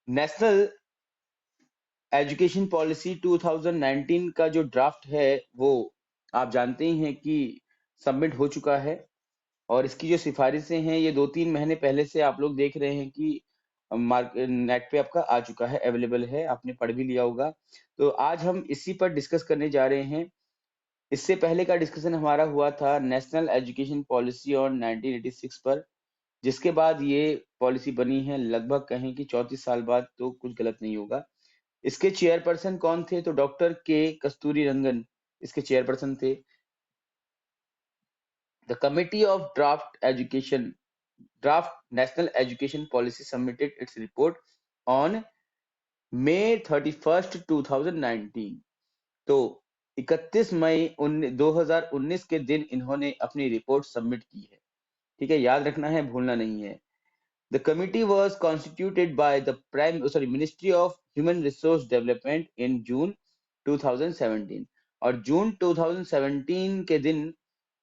National education policy 2019 का जो draft है वो आप जानते ही हैं कि सबमिट हो चुका है। और इसकी जो सिफारिशें हैं ये 2-3 महीने पहले से आप लोग देख रहे हैं कि मार्केट नेट पे आपका आ चुका है, अवेलेबल है, आपने पढ़ भी लिया होगा। तो आज हम इसी पर डिस्कस करने जा रहे हैं। इससे पहले का डिस्कशन हमारा हुआ था नेशनल एजुकेशन पॉलिसी ऑन 1986 पर, जिसके बाद ये पॉलिसी बनी है लगभग कहें कि 34 साल बाद, तो कुछ गलत नहीं होगा। इसके चेयरपर्सन कौन थे? तो डॉक्टर के कस्तूरी रंगन इसके चेयरपर्सन थे। The committee of draft national education policy submitted its report on May 31, 2019। तो 31 मई 2019 के दिन इन्होंने अपनी रिपोर्ट सबमिट की है। ठीक है, याद रखना है, भूलना नहीं है। The committee was constituted by the Ministry of Human Resource Development in June 2017। और जून 2017 के दिन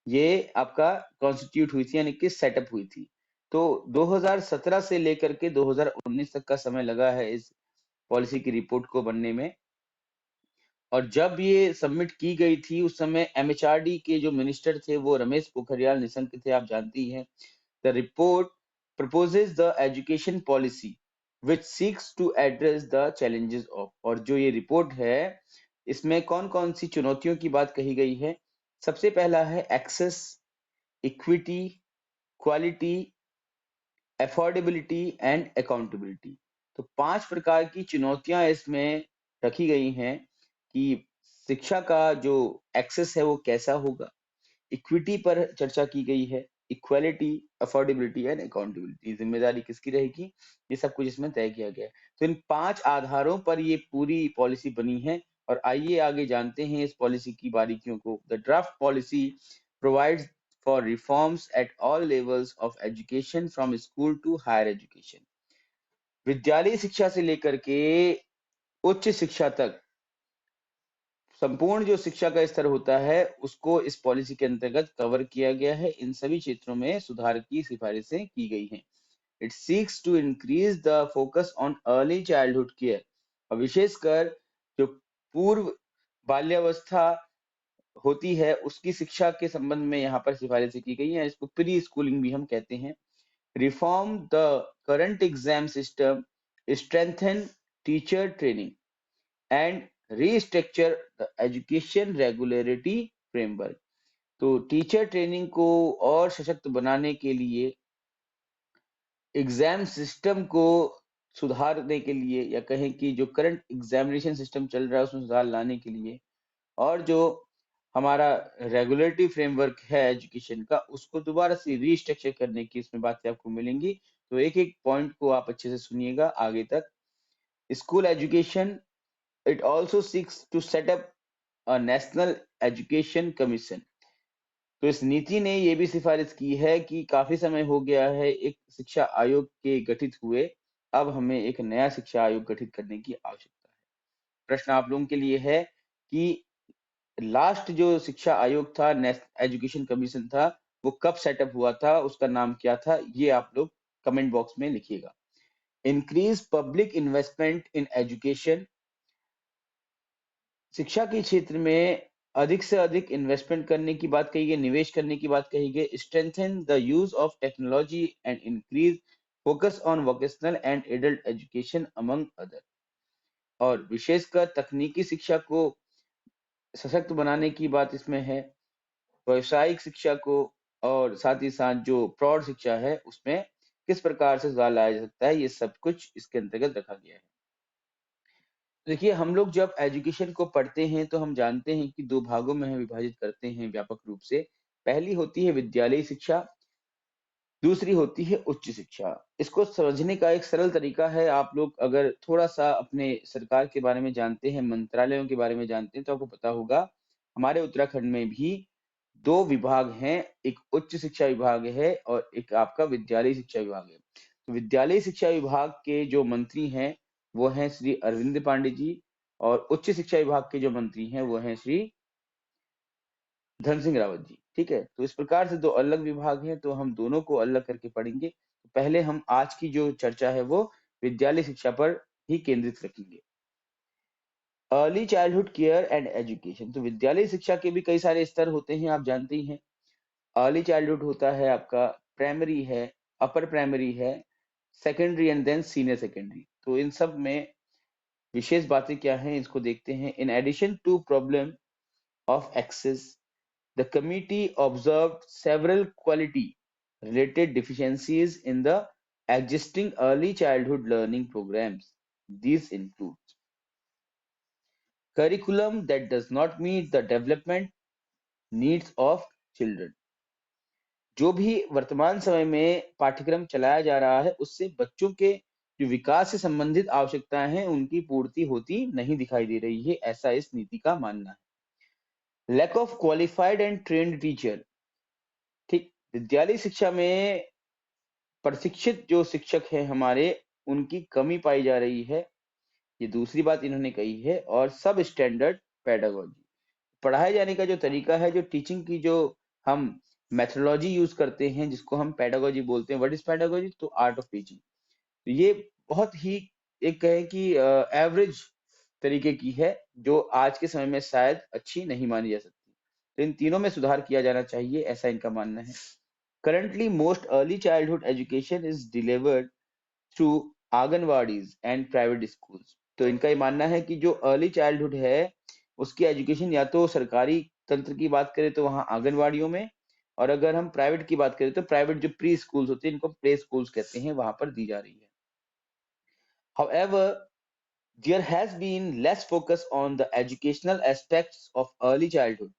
ये आपका कॉन्स्टिट्यूट हुई थी, यानी कि सेटअप हुई थी। तो 2017 से लेकर के 2019 तक का समय लगा है इस पॉलिसी की रिपोर्ट को बनने में। और जब ये सबमिट की गई थी उस समय एमएचआरडी के जो मिनिस्टर थे वो रमेश पोखरियाल निशंक थे, आप जानती हैं। The report proposes the education policy which seeks to address the challenges of। और जो ये रिपोर्ट है इसमें कौन कौन सी चुनौतियों की बात कही गई है? सबसे पहला है access, equity, quality, affordability and accountability. तो 5 प्रकार की चुनौतियां इसमें रखी गई हैं कि शिक्षा का जो एक्सेस है वो कैसा होगा। इक्विटी पर चर्चा की गई है, इक्वालिटी, अफोर्डेबिलिटी एंड अकाउंटेबिलिटी, जिम्मेदारी किसकी रहेगी, ये सब कुछ इसमें तय किया गया है। तो इन 5 आधारों पर ये पूरी पॉलिसी बनी है। और आइए आगे जानते हैं इस पॉलिसी की बारीकियों को। The draft policy provides for reforms at all levels of education from school to higher education. विद्यालय शिक्षा से लेकर के उच्च शिक्षा तक संपूर्ण जो शिक्षा का स्तर होता है उसको इस पॉलिसी के अंतर्गत कवर किया गया है। इन सभी क्षेत्रों में सुधार की सिफारिशें की गई हैं। It seeks to increase the focus on early childhood care. और विशेषकर जो पूर्व बाल्यावस्था होती है उसकी शिक्षा के संबंध में यहाँ पर सिफारिशें की गई हैं। इसको प्री स्कूलिंग भी हम कहते हैं। Reform the current exam system, strengthen teacher training and restructure the education regularity framework. तो टीचर ट्रेनिंग को और सशक्त बनाने के लिए, एग्जाम सिस्टम को सुधारने के लिए, या कहें कि जो करंट एग्जामिनेशन सिस्टम चल रहा है उसमें सुधार लाने के लिए, और जो हमारा रेगुलेटरी फ्रेमवर्क है एजुकेशन का उसको दोबारा से रीस्ट्रक्चर करने की इसमें बातें आपको मिलेंगी। तो एक एक पॉइंट को आप अच्छे से सुनिएगा आगे तक। School education, it also seeks to set up a national education commission। तो इस नीति ने ये भी सिफारिश की है कि काफी समय हो गया है एक शिक्षा आयोग के गठित हुए, अब हमें एक नया शिक्षा आयोग गठित करने की आवश्यकता है। प्रश्न आप लोगों के लिए है कि लास्ट जो शिक्षा आयोग था, नेशनल एजुकेशन कमीशन था, वो कब सेटअप हुआ था, उसका नाम क्या था, ये आप लोग कमेंट बॉक्स में लिखिएगा। Increase public investment in education. शिक्षा के क्षेत्र में अधिक से अधिक इन्वेस्टमेंट करने की बात कही गई, निवेश करने की बात कही गई। Strengthen the use of technology and increase focus on vocational and adult education among other. और विशेषकर तकनीकी शिक्षा को सशक्त बनाने की बात इसमें है, व्यवसायिक शिक्षा को, और साथ ही साथ जो प्रौढ़ शिक्षा है उसमें किस प्रकार से सुधार लाया जा सकता है, ये सब कुछ इसके अंतर्गत रखा गया है। देखिए, हम लोग जब एजुकेशन को पढ़ते हैं तो हम जानते हैं कि 2 भागों में हम विभाजित करते हैं व्यापक रूप से। पहली होती है विद्यालयी शिक्षा, दूसरी होती है उच्च शिक्षा। इसको समझने का एक सरल तरीका है, आप लोग अगर थोड़ा-सा अपने सरकार के बारे में जानते हैं, मंत्रालयों के बारे में जानते हैं तो आपको पता होगा, हमारे उत्तराखंड में भी 2 विभाग हैं, एक उच्च शिक्षा विभाग है और एक आपका विद्यालयी शिक्षा विभाग है। तो विद्यालयी शिक्षा विभाग के जो मंत्री हैं वो हैं श्री अरविंद पांडे जी, और उच्च शिक्षा विभाग के जो मंत्री हैं वो हैं श्री धन सिंह रावत जी। ठीक है, तो इस प्रकार से 2 अलग विभाग हैं, तो हम दोनों को अलग करके पढ़ेंगे। तो पहले हम आज की जो चर्चा है वो विद्यालय शिक्षा पर ही केंद्रित रखेंगे। Early childhood care and education, तो विद्यालय शिक्षा के भी कई सारे स्तर होते हैं, आप जानते ही हैं। अर्ली चाइल्डहुड होता है आपका, प्राइमरी है, अपर प्राइमरी है, secondary and then senior secondary. तो इन सब में विशेष बातें क्या हैं, इसको देखते हैं। In addition to problem of access, the committee observe several quality related deficiencies in the existing early childhood learning programs. These include curriculum that does not meet the development needs of children. जो भी वर्तमान समय में पाठ्यक्रम चलाया जा रहा है उससे बच्चों के जो विकास से संबंधित आवश्यकताएं हैं उनकी पूर्ति होती नहीं दिखाई दे रही है, ऐसा इस नीति का मानना है। Lack of qualified and trained teacher, ठीक, विद्यालय शिक्षा में प्रशिक्षित जो शिक्षक हैं हमारे, उनकी कमी पाई जा रही है, ये दूसरी बात इन्होंने कही है। और सब स्टैंडर्ड पेडागोजी, पढ़ाए जाने का जो तरीका है, जो टीचिंग की जो हम मेथोडोलॉजी यूज करते हैं जिसको हम पेडागोजी बोलते हैं। What is pedagogy? तो आर्ट ऑफ टीचिंग। तो ये बहुत ही एक कहें कि एवरेज तरीके की है जो आज के समय में शायद अच्छी नहीं मानी जा सकती। तो इन तीनों में सुधार किया जाना चाहिए, ऐसा इनका मानना है। Currently, most early childhood education is delivered through anganwadis and private schools. तो इनका ये मानना है कि जो अर्ली चाइल्डहुड है उसकी एजुकेशन या तो सरकारी तंत्र की बात करें तो वहाँ आंगनवाड़ियों में, और अगर हम प्राइवेट की बात करें तो प्राइवेट जो प्री स्कूल्स होते हैं, इनको प्ले स्कूल्स कहते हैं, वहां पर दी जा रही है। However, there has been less focus on the educational aspects of early childhood,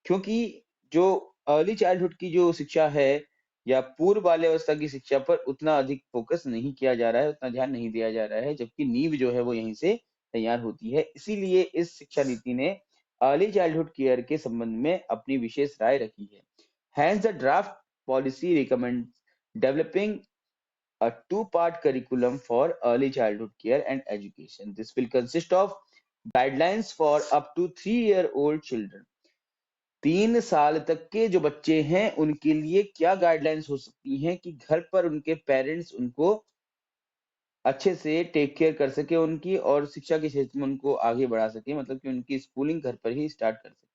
क्योंकि जो अर्ली चाइल्डहुड की जो शिक्षा है या पूर्व बाल्यावस्था की शिक्षा पर उतना अधिक फोकस नहीं किया जा रहा है, उतना ध्यान नहीं दिया जा रहा है, जबकि नींव जो है वो यहीं से तैयार होती है। इसीलिए इस शिक्षा नीति ने अर्ली चाइल्डहुड केयर के संबंध में अपनी विशेष राय रखी है। Hence, the draft policy recommends developing a two-part curriculum for early childhood care and education. This will consist of guidelines for up to 3-year-old children. 3 साल तक के जो बच्चे हैं उनके लिए क्या गाइडलाइंस हो सकती हैं कि घर पर उनके पेरेंट्स उनको अच्छे से टेक केयर कर सके उनकी, और शिक्षा के क्षेत्र में उनको आगे बढ़ा सके, मतलब कि उनकी स्कूलिंग घर पर ही स्टार्ट कर सके।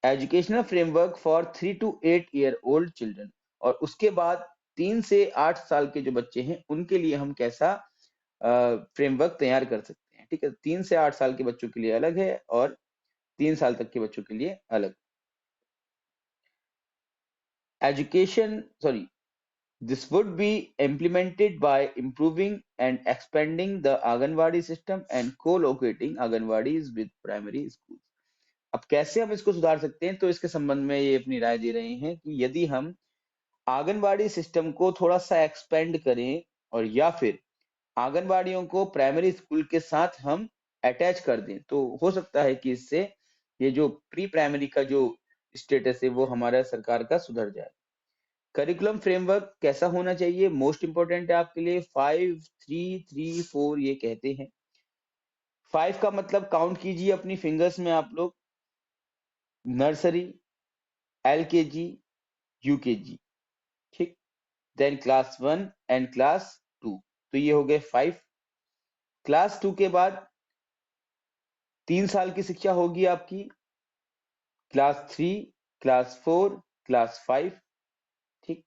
Educational framework for 3 to 8 year old children, और उसके बाद 3 से 8 साल के जो बच्चे हैं उनके लिए हम कैसा फ्रेमवर्क तैयार कर सकते हैं। ठीक है, 3 से 8 साल के बच्चों के लिए अलग है और 3 साल तक के बच्चों के लिए अलग। Education, sorry, this would be implemented by improving and expanding the Anganwadi system and co-locating Anganwadis with primary schools. अब कैसे हम इसको सुधार सकते हैं, तो इसके संबंध में ये अपनी राय दे रहे हैं कि यदि हम आंगनबाड़ी सिस्टम को थोड़ा सा एक्सपेंड करें और या फिर आंगनबाड़ियों को प्राइमरी स्कूल के साथ हम अटैच कर दें, तो हो सकता है कि इससे ये जो प्री प्राइमरी का जो स्टेटस है वो हमारा सरकार का सुधर जाए। करिकुलम फ्रेमवर्क कैसा होना चाहिए, मोस्ट इंपोर्टेंट है आपके लिए। 5 3 3 4 ये कहते हैं। 5 का मतलब काउंट कीजिए अपनी फिंगर्स में आप लोग, नर्सरी, LKG, UKG, ठीक, देन क्लास 1 एंड क्लास 2, तो ये हो गए 5। क्लास 2 के बाद 3 साल की शिक्षा होगी आपकी, क्लास 3, क्लास 4, क्लास 5, ठीक।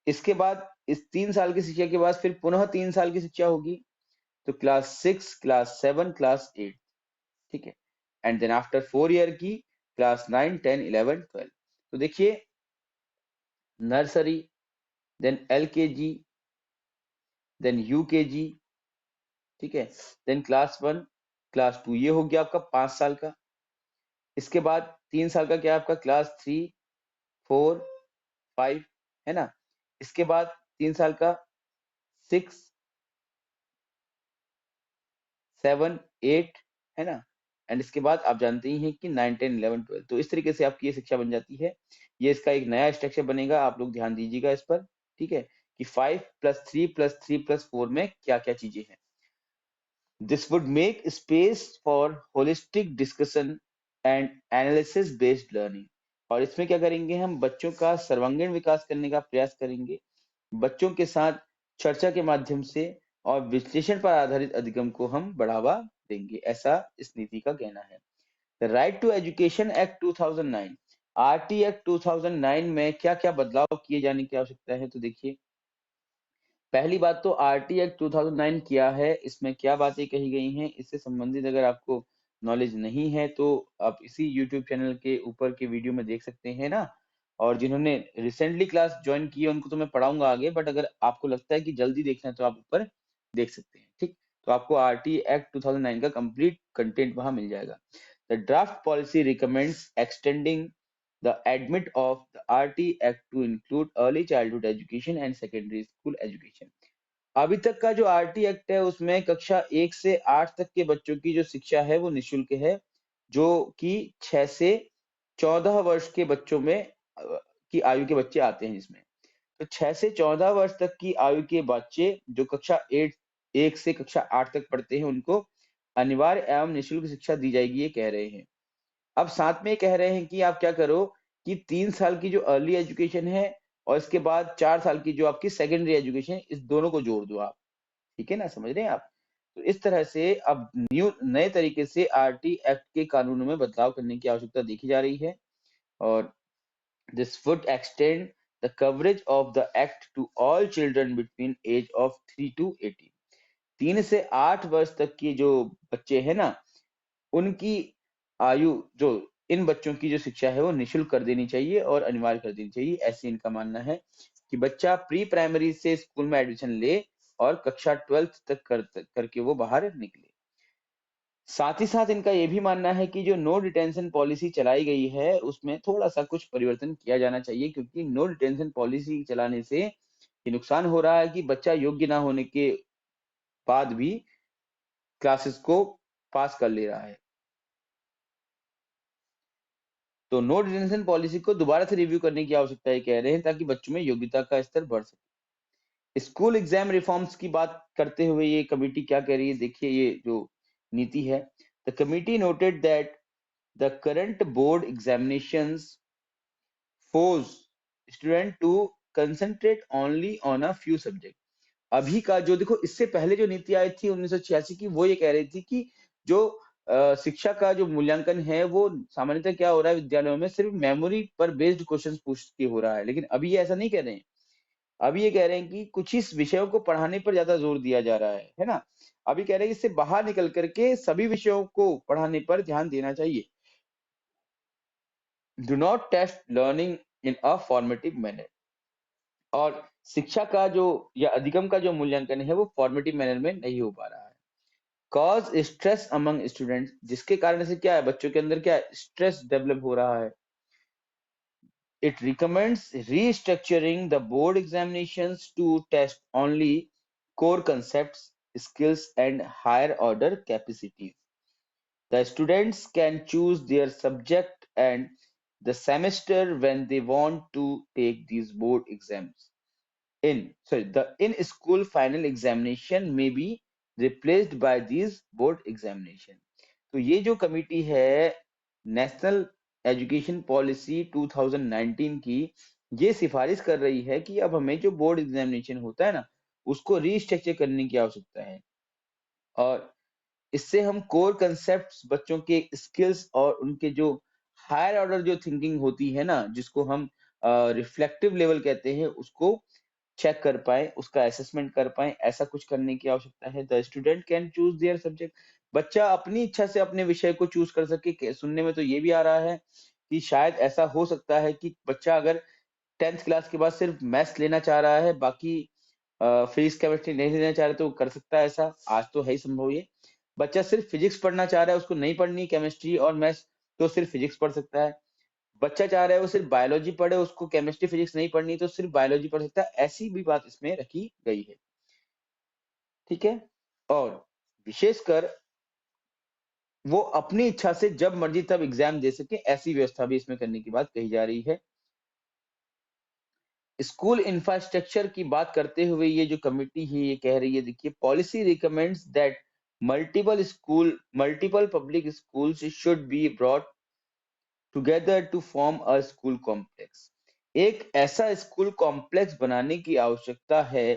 इसके बाद इस 3 साल की शिक्षा के बाद फिर पुनः 3 साल की शिक्षा होगी, तो क्लास 6, क्लास 7, क्लास 8, ठीक है। एंड देन आफ्टर 4 ईयर की क्लास 9, 10, 11, 12। तो देखिए, nursery, then LKG, then UKG, ठीक है, देन क्लास 1, क्लास 2, ये हो गया आपका 5 साल का। इसके बाद 3 साल का क्या है आपका, क्लास 3, 4, 5, है ना। इसके बाद 3 साल का 6, 7, 8, है ना। एंड इसके बाद आप जानते ही हैं कि 9, 10, 11, 12। तो इस तरीके से आपकी ये शिक्षा बन जाती है। ये इसका एक नया स्ट्रक्चर बनेगा, आप लोग ध्यान दीजिएगा इस पर, ठीक है, कि 5+3+3+4 में क्या क्या चीजें हैं। This would make space for holistic discussion and analysis based learning। और इसमें क्या करेंगे, हम बच्चों का सर्वांगीण विकास करने का प्रयास करेंगे, बच्चों के साथ चर्चा के माध्यम से और विश्लेषण पर आधारित अधिगम को हम बढ़ावा देंगे, ऐसा इस नीति का कहना है। The right to education act 2009, RT act 2009 में क्या क्या बदलाव किए जाने की आवश्यकता है? तो देखिए, पहली बात तो आरटी एक्ट 2009 क्या है, इसमें क्या बातें कही गई हैं, इससे संबंधित अगर आपको नॉलेज नहीं है तो आप इसी यूट्यूब चैनल के ऊपर के वीडियो में देख सकते हैं ना। और जिन्होंने रिसेंटली क्लास ज्वाइन की है उनको तो मैं पढ़ाऊंगा आगे, बट अगर आपको लगता है कि जल्दी देखना है तो आप ऊपर देख सकते हैं, ठीक। तो आपको आरटी एक्ट 2009 का कंप्लीट कंटेंट वहां मिल जाएगा। The draft policy recommends extending the admit of the RT Act to include early childhood education and secondary school education। अभी तक का जो आरटी एक्ट है उसमें कक्षा 1 से 8 तक के बच्चों की जो शिक्षा है वो निशुल्क है, जो कि 6 से 14 वर्ष के बच्चों में की आयु के बच्चे आते हैं जिसमें। तो 6 से 14 वर्ष तक की आयु के बच्चे जो कक्षा 8 1 से कक्षा 8 तक पढ़ते हैं उनको अनिवार्य एवं निशुल्क शिक्षा दी जाएगी, ये कह रहे हैं। अब साथ में कह रहे हैं कि आप क्या करो कि 3 साल की जो अर्ली एजुकेशन है और इसके बाद 4 साल की जो आपकी सेकेंडरी एजुकेशन है, इस दोनों को जोड़ दो आप। ठीक है ना, समझ रहे हैं आप? तो इस तरह से अब नए तरीके से आरटी एक्ट के कानूनों में बदलाव करने की आवश्यकता देखी जा रही है। और this would extend the coverage of the act to all children between age of 3 to 18। 3 से 8 वर्ष तक की जो बच्चे हैं ना, उनकी आयु जो इन बच्चों की जो शिक्षा है वो निशुल्क कर देनी चाहिए और अनिवार्य कर देनी चाहिए, ऐसे इनका मानना है कि बच्चा प्री प्राइमरी से स्कूल में एडमिशन ले और कक्षा 12th तक करके वो बाहर निकले। साथ ही साथ इनका ये भी मानना है कि जो नो डिटेंशन पॉलिसी चलाई गई है उसमें थोड़ा सा कुछ परिवर्तन किया जाना चाहिए, क्योंकि नो डिटेंशन पॉलिसी चलाने से ये नुकसान हो रहा है कि बच्चा योग्य ना होने के बाद भी क्लासेस को पास कर ले रहा है। तो नो डिटेंशन पॉलिसी को दोबारा से रिव्यू करने की आवश्यकता है कह रहे हैं, ताकि बच्चों में योग्यता का स्तर बढ़ सके। स्कूल एग्जाम रिफॉर्म्स की बात करते हुए ये कमेटी क्या कह रही है, देखिए ये जो नीति है। The committee noted that the current board examinations force student to concentrate only on a few subject. अभी का जो देखो, इससे पहले जो नीति आई थी 1986 की, वो ये कह रही थी कि जो शिक्षा का जो मूल्यांकन है वो सामान्यतः क्या हो रहा है विद्यालयों में, सिर्फ मेमोरी पर बेस्ड क्वेश्चंस पूछ के हो रहा है। लेकिन अभी ये ऐसा नहीं कह रहे हैं, अभी ये कह रहे हैं कि कुछ ही विषयों को पढ़ाने पर ज्यादा जोर दिया जा रहा है ना। अभी कह रहे हैं इससे बाहर निकल करके सभी विषयों को पढ़ाने पर ध्यान देना चाहिए। Do not test learning in a formative manner. और शिक्षा का जो या अधिगम का जो मूल्यांकन है वो फॉर्मेटिव मैनर में नहीं हो पा रहा है। कॉज स्ट्रेस अमंग स्टूडेंट्स, जिसके कारण से क्या है, बच्चों के अंदर क्या स्ट्रेस डेवलप हो रहा है। It recommends restructuring the board examinations to test only core concepts, skills and higher order capacities. The students can choose their subject and the semester when they want to take these board exams. The in school final examination may be replaced by these board examination। तो ये जो committee है national education policy 2019 की, ये सिफारिश कर रही है कि अब हमें जो बोर्ड एग्जामिनेशन होता है ना उसको रीस्ट्रक्चर करने की आवश्यकता है। और इससे हम कोर कंसेप्ट्स, बच्चों के स्किल्स और उनके जो हायर ऑर्डर जो थिंकिंग होती है ना, जिसको हम रिफ्लेक्टिव लेवल कहते हैं, उसको चेक कर पाए, उसका असेसमेंट कर पाए, ऐसा कुछ करने की आवश्यकता है। The student can choose there subject. बच्चा अपनी इच्छा से अपने विषय को चूज कर सके। सुनने में तो ये भी आ रहा है कि शायद ऐसा हो सकता है कि बच्चा अगर 10th क्लास के बाद सिर्फ मैथ्स लेना चाह रहा है, बाकी फिजिक्स केमिस्ट्री नहीं लेना चाह रहा, तो वो कर सकता है ऐसा। आज तो है ही संभव ये। बच्चा सिर्फ फिजिक्स पढ़ना चाह रहा है, उसको नहीं पढ़नी केमिस्ट्री और मैथ्स, तो सिर्फ फिजिक्स पढ़ सकता है। बच्चा चाह रहा है वो सिर्फ बायोलॉजी पढ़े, उसको केमिस्ट्री फिजिक्स नहीं पढ़नी, तो सिर्फ बायोलॉजी पढ़ सकता है। ऐसी भी बात इसमें रखी गई है, ठीक है। और विशेषकर वो अपनी इच्छा से जब मर्जी तब एग्जाम दे सके, ऐसी व्यवस्था भी इसमें करने की बात कही जा रही है। स्कूल इंफ्रास्ट्रक्चर की बात करते हुए ये जो कमिटी है ये कह रही है, देखिए, policy recommends that multiple public schools should be brought together to form a school complex. एक ऐसा स्कूल कॉम्प्लेक्स बनाने की आवश्यकता है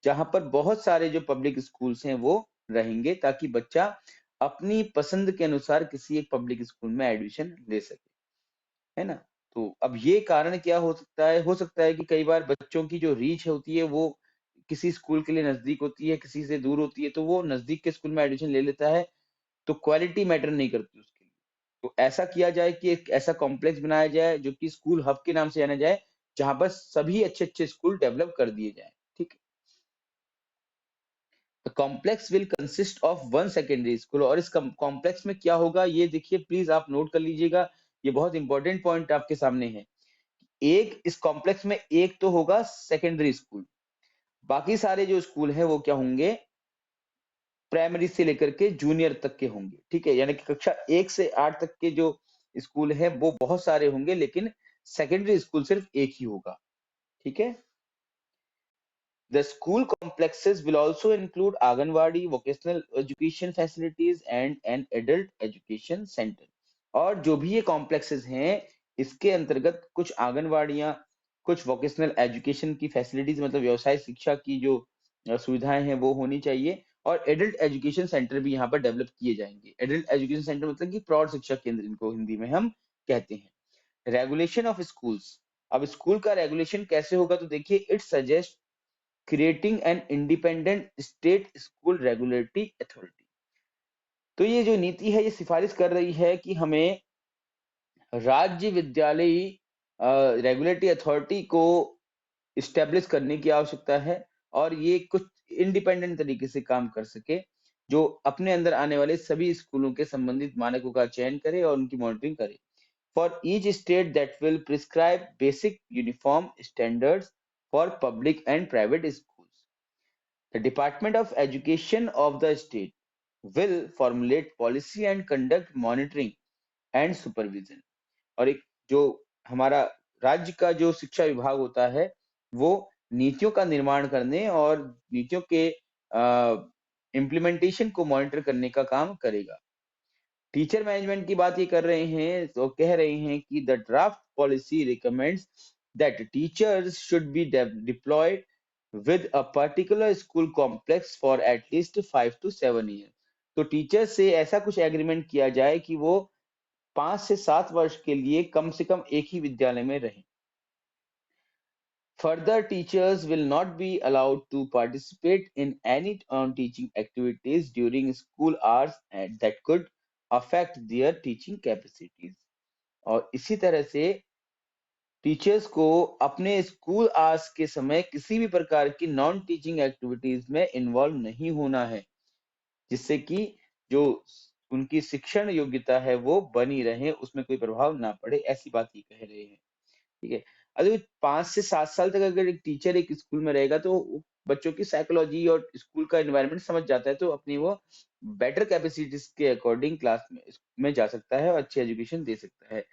जहां पर बहुत सारे जो पब्लिक स्कूल्स हैं वो रहेंगे, ताकि बच्चा अपनी पसंद के अनुसार किसी एक पब्लिक स्कूल में एडमिशन ले सके, है ना? तो अब ये कारण क्या हो सकता है? हो सकता है कि कई बार बच्चों की जो रीच होती है वो किसी स्कूल के लिए नजदीक होती है, किसी से दूर होती है, तो वो नजदीक के स्कूल में एडमिशन ले लेता है, तो क्वालिटी मैटर नहीं करती उसके लिए। तो ऐसा किया जाए कि एक ऐसा कॉम्प्लेक्स बनाया जाए जो कि स्कूल हब के नाम से जाना जाए, जहां पर सभी अच्छे-अच्छे स्कूल डेवलप कर दिए जाएँ, ठीक है? The complex will consist of one secondary school, और इस कॉम्प्लेक्स में क्या होगा ये देखिए, प्लीज आप नोट कर लीजिएगा, ये बहुत इंपॉर्टेंट पॉइंट आपके सामने है। एक इस कॉम्प्लेक्स में एक तो होगा सेकेंडरी स्कूल, बाकी सारे जो स्कूल है वो क्या होंगे, प्राइमरी से लेकर के जूनियर तक के होंगे, ठीक है? यानी कि कक्षा 1 से 8 तक के जो स्कूल है वो बहुत सारे होंगे, लेकिन सेकेंडरी स्कूल सिर्फ एक ही होगा, ठीक है? The school complexes will also include Anganwadi, vocational education facilities and an adult education center. और जो भी ये कॉम्प्लेक्सेस हैं, इसके अंतर्गत कुछ आंगनवाड़ियां, कुछ वोकेशनल एजुकेशन की फैसिलिटीज, मतलब व्यवसाय शिक्षा की जो सुविधाएं हैं वो होनी चाहिए, और एडल्ट एजुकेशन सेंटर भी यहाँ पर डेवलप किए जाएंगे। एडल्ट एजुकेशन सेंटर मतलब कि प्रौढ़ शिक्षा केंद्र, इनको हिंदी में हम कहते हैं। रेगुलेशन ऑफ स्कूल्स, अब स्कूल का रेगुलेशन कैसे होगा, तो देखिए, it suggest creating an independent state school regulatory authority. तो ये जो नीति है ये सिफारिश कर रही है कि हमें राज्य विद्यालयी रेगुलेटरी अथॉरिटी को इस्टेब्लिश करने की आवश्यकता है, और ये कुछ इंडिपेंडेंट तरीके से काम कर सके, जो अपने अंदर आने वाले सभी स्कूलों के संबंधित मानकों का चयन करे और उनकी मॉनिटरिंग करे। For each state that will prescribe basic uniform standards for public and private schools. The Department of Education of the state will formulate policy and conduct monitoring and supervision. और एक जो हमारा राज्य का जो शिक्षा विभाग होता है, वो नीतियों का निर्माण करने और नीतियों के इम्प्लीमेंटेशन को मॉनिटर करने का काम करेगा। टीचर मैनेजमेंट की बात ये कर रहे हैं, तो कह रहे हैं कि the draft policy recommends that teachers should be diploid with a particular school complex for at least 5 to 7 years। तो टीचर से ऐसा कुछ एग्रीमेंट किया जाए कि वो 5 से 7 वर्ष के लिए कम से कम एक ही विद्यालय में रहें। Further, teachers will not be allowed to participate in any non-teaching activities during school hours and that could affect their teaching capacities। और इसी तरह से टीचर्स को अपने स्कूल आवर्स के समय किसी भी प्रकार की नॉन टीचिंग एक्टिविटीज में इन्वॉल्व नहीं होना है, जिससे कि जो उनकी शिक्षण योग्यता है वो बनी रहे, उसमें कोई प्रभाव ना पड़े, ऐसी बात ये कह रहे हैं, ठीक है? अगर 5 से 7 साल तक अगर एक टीचर एक स्कूल में रहेगा, तो बच्चों की साइकोलॉजी और स्कूल का एनवायरनमेंट समझ जाता है, तो अपनी वो बेटर कैपेसिटीज के अकॉर्डिंग क्लास में जा सकता है और अच्छी एजुकेशन दे सकता है।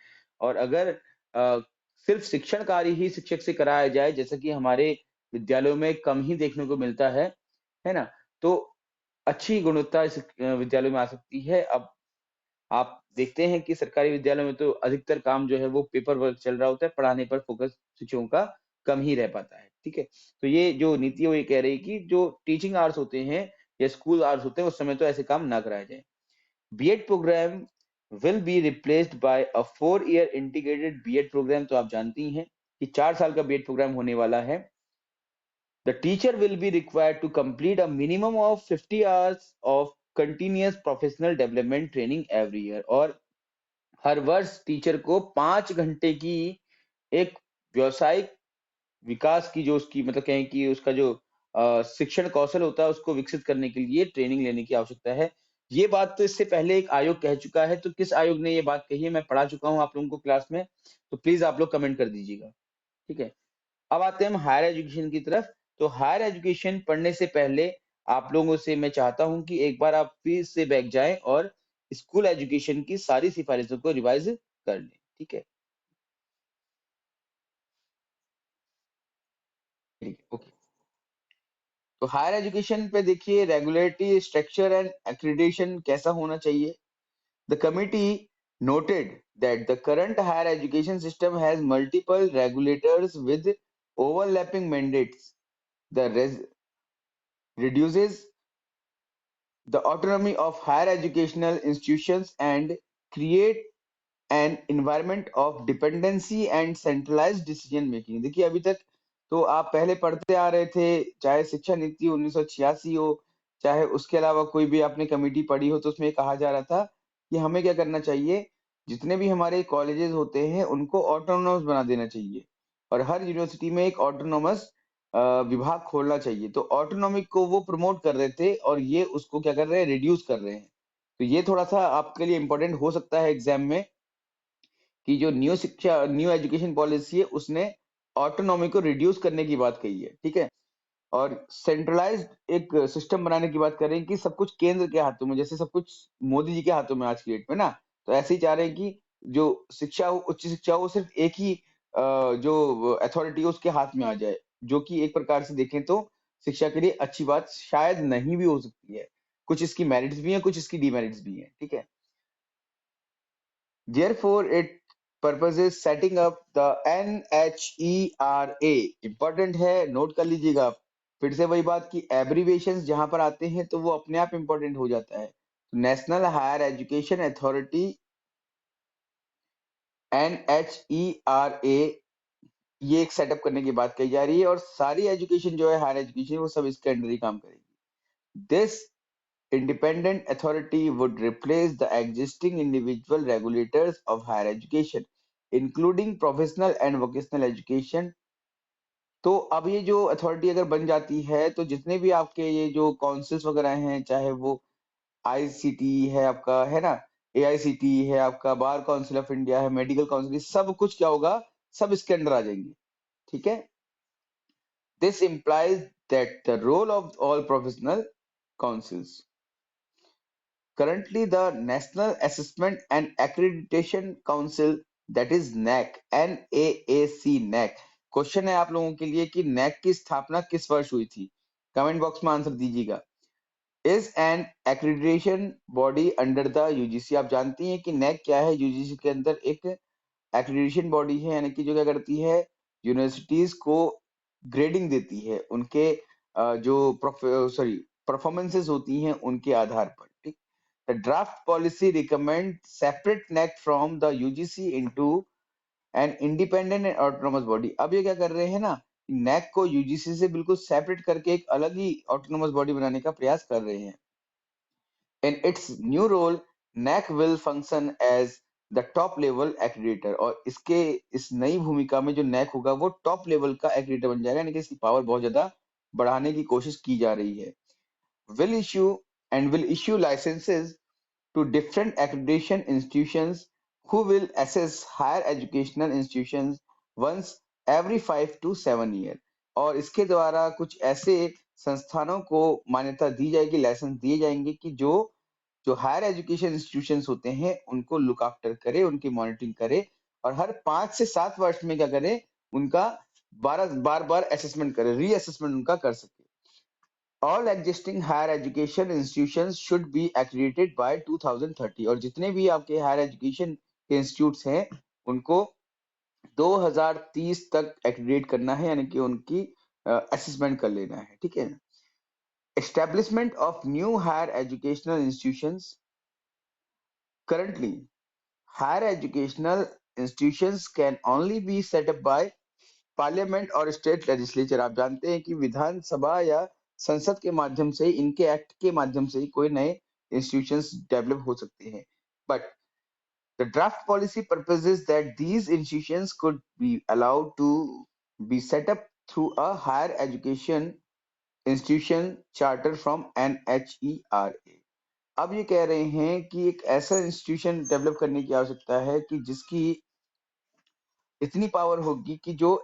और अगर अ, सिर्फ शिक्षण कार्य ही शिक्षक से कराया जाए, जैसा कि हमारे विद्यालयों में कम ही देखने को मिलता है ना? तो अच्छी गुणवत्ता इस विद्यालयों में आ सकती है। अब आप देखते हैं कि सरकारी विद्यालयों में तो अधिकतर काम जो है वो पेपर वर्क चल रहा होता है, पढ़ाने पर फोकस शिक्षकों का कम ही रह पाता है, ठीक है? तो ये जो नीति है वो ये कह रही है कि जो टीचिंग आवर्स होते हैं या स्कूल आवर्स होते हैं, उस समय तो ऐसे काम ना कराया जाए। B Ed programme will be replaced by a 4 year integrated B Ed programme. तो आप जानती हैं कि 4 साल का बीएड प्रोग्राम होने वाला है। The teacher will be required to complete a minimum of 50 hours of continuous professional development training every year। और हर वर्ष टीचर को 5 घंटे की एक व्यावसायिक विकास की, जो उसकी मतलब कहें कि उसका जो शिक्षण कौशल होता है उसको विकसित करने के लिए ट्रेनिंग लेने की आवश्यकता है। ये बात तो इससे पहले एक आयोग कह चुका है, तो किस आयोग ने ये बात कही है मैं पढ़ा चुका हूँ आप लोगों को क्लास में, तो प्लीज आप लोग कमेंट कर दीजिएगा, ठीक है? अब आते हैं हम हायर एजुकेशन की तरफ। तो हायर एजुकेशन पढ़ने से पहले आप लोगों से मैं चाहता हूं कि एक बार आप फिर से बैठ जाएं और स्कूल एजुकेशन की सारी सिफारिशों को रिवाइज कर लें, ठीक है? ठीक है, ओके। तो हायर एजुकेशन पे देखिए, रेगुलेटरी स्ट्रक्चर एंड एक्रीडिटेशन कैसा होना चाहिए। The committee noted that the current higher education system has multiple regulators with overlapping mandates। The reduces the autonomy of higher educational institutions and create an environment of dependency and centralized decision making। देखिए अभी तक तो आप पहले पढ़ते आ रहे थे, चाहे शिक्षा नीति 1986 हो, चाहे उसके अलावा कोई भी आपने कमेटी पढ़ी हो, तो उसमें कहा जा रहा था कि हमें क्या करना चाहिए, जितने भी हमारे कॉलेजेस होते हैं उनको ऑटोनॉमस बना देना चाहिए और हर यूनिवर्सिटी में एक ऑटोनॉमस विभाग खोलना चाहिए। तो ऑटोनॉमी को वो प्रमोट कर रहे थे और ये उसको क्या कर रहे हैं, रिड्यूस कर रहे हैं। तो ये थोड़ा सा आपके लिए इंपॉर्टेंट हो सकता है एग्जाम में कि जो न्यू एजुकेशन पॉलिसी है उसने ऑटोनॉमी को रिड्यूस करने की बात कही है, ठीक है। और सेंट्रलाइज्ड एक सिस्टम बनाने की बात कर रहे हैं कि सब कुछ केंद्र के हाथों में, जैसे सब कुछ मोदी जी के हाथों में आज की डेट में ना, तो ऐसे ही चाह रहे हैं कि जो शिक्षा हो, उच्च शिक्षा हो, सिर्फ एक ही जो अथॉरिटी है उसके हाथ में आ जाए, जो कि एक प्रकार से देखें तो शिक्षा के लिए अच्छी बात शायद नहीं भी हो सकती है। कुछ इसकी मेरिट्स भी हैं, कुछ इसकी डिमेरिट्स भी हैं, ठीक है। Therefore, its purpose is setting up the NHERA। Important है, नोट कर लीजिएगा। फिर से वही बात कि एब्रीविएशंस जहां पर आते हैं तो वो अपने आप इंपॉर्टेंट हो जाता है। National higher education authority NHERA, ये एक सेटअप करने की बात कही जा रही है और सारी एजुकेशन जो है हायर एजुकेशन वो सब इसके अंडर ही काम करेगी। This independent authority would replace the existing individual regulators of higher education, including professional and vocational education। तो अब ये जो अथॉरिटी अगर बन जाती है तो जितने भी आपके ये जो काउंसिल्स वगैरह हैं, चाहे वो आईसीटी है आपका, है ना, एआईसीटी है आपका, बार काउंसिल ऑफ इंडिया है, मेडिकल काउंसिल, सब कुछ क्या होगा, सब इसके अंडर आ जाएंगे, ठीक है। This implies that the role of all professional councils, currently the National Assessment and Accreditation Council, that is NAC, NAAC। Question है आप लोगों के लिए कि NAC की स्थापना किस वर्ष हुई थी, कमेंट बॉक्स में आंसर दीजिएगा। Is an accreditation body under the UGC. आप जानती हैं कि NAC क्या है, यूजीसी के अंदर एक एक्रेडिटेशन बॉडी है, यानी कि जो क्या करती है, यूनिवर्सिटीज को ग्रेडिंग देती है उनके जो परफॉर्मेंसेस होती हैं उनके आधार पर, ठीक। The draft policy recommends separate NAC from the UGC into an independent and autonomous body। अब ये क्या कर रहे हैं ना, NAC को UGC से बिल्कुल सेपरेट करके एक अलग ही ऑटोनोमस बॉडी बनाने का प्रयास कर रहे हैं। In its new role, NAC will function as the top level accreditor। और इसके इस नई भूमिका में जो NAC होगा वो टॉप लेवल का accreditor बन जाएगा, यानी कि इसकी पावर बहुत ज्यादा बढ़ाने की कोशिश की जा रही है। Will issue licenses to different accreditation institutions who will assess higher educational institutions once every 5 to 7 years। और इसके द्वारा कुछ ऐसे संस्थानों को मान्यता दी जाएगी, लाइसेंस दिए जाएंगे कि जो जो हायर एजुकेशन इंस्टीट्यूशंस होते हैं उनको लुक आफ्टर करे, उनकी मॉनिटरिंग करे और हर 5 से 7 वर्ष में क्या करे, उनका बार बार असेसमेंट करे, रीअसेसमेंट उनका कर सके। All existing higher education institutions should be accredited by 2030। और जितने भी आपके हायर एजुकेशन के इंस्टीट्यूट्स हैं उनको 2030 तक एक्रेडिट करना है, यानी कि उनकी असेसमेंट कर लेना है, ठीक है। Establishment of new higher educational institutions. Currently higher educational institutions can only be set up by parliament और स्टेट लेजिस्लेचर। आप जानते हैं कि विधानसभा या संसद के माध्यम से, इनके एक्ट के माध्यम से ही कोई नए इंस्टीट्यूशंस डेवलप हो सकते हैं। But the draft policy proposes that these institutions could be allowed to be set up through a higher education institution charter from NHERA। अब ये कह रहे हैं कि एक ऐसा इंस्टीट्यूशन डेवलप करने की आवश्यकता है कि जिसकी इतनी पावर होगी कि जो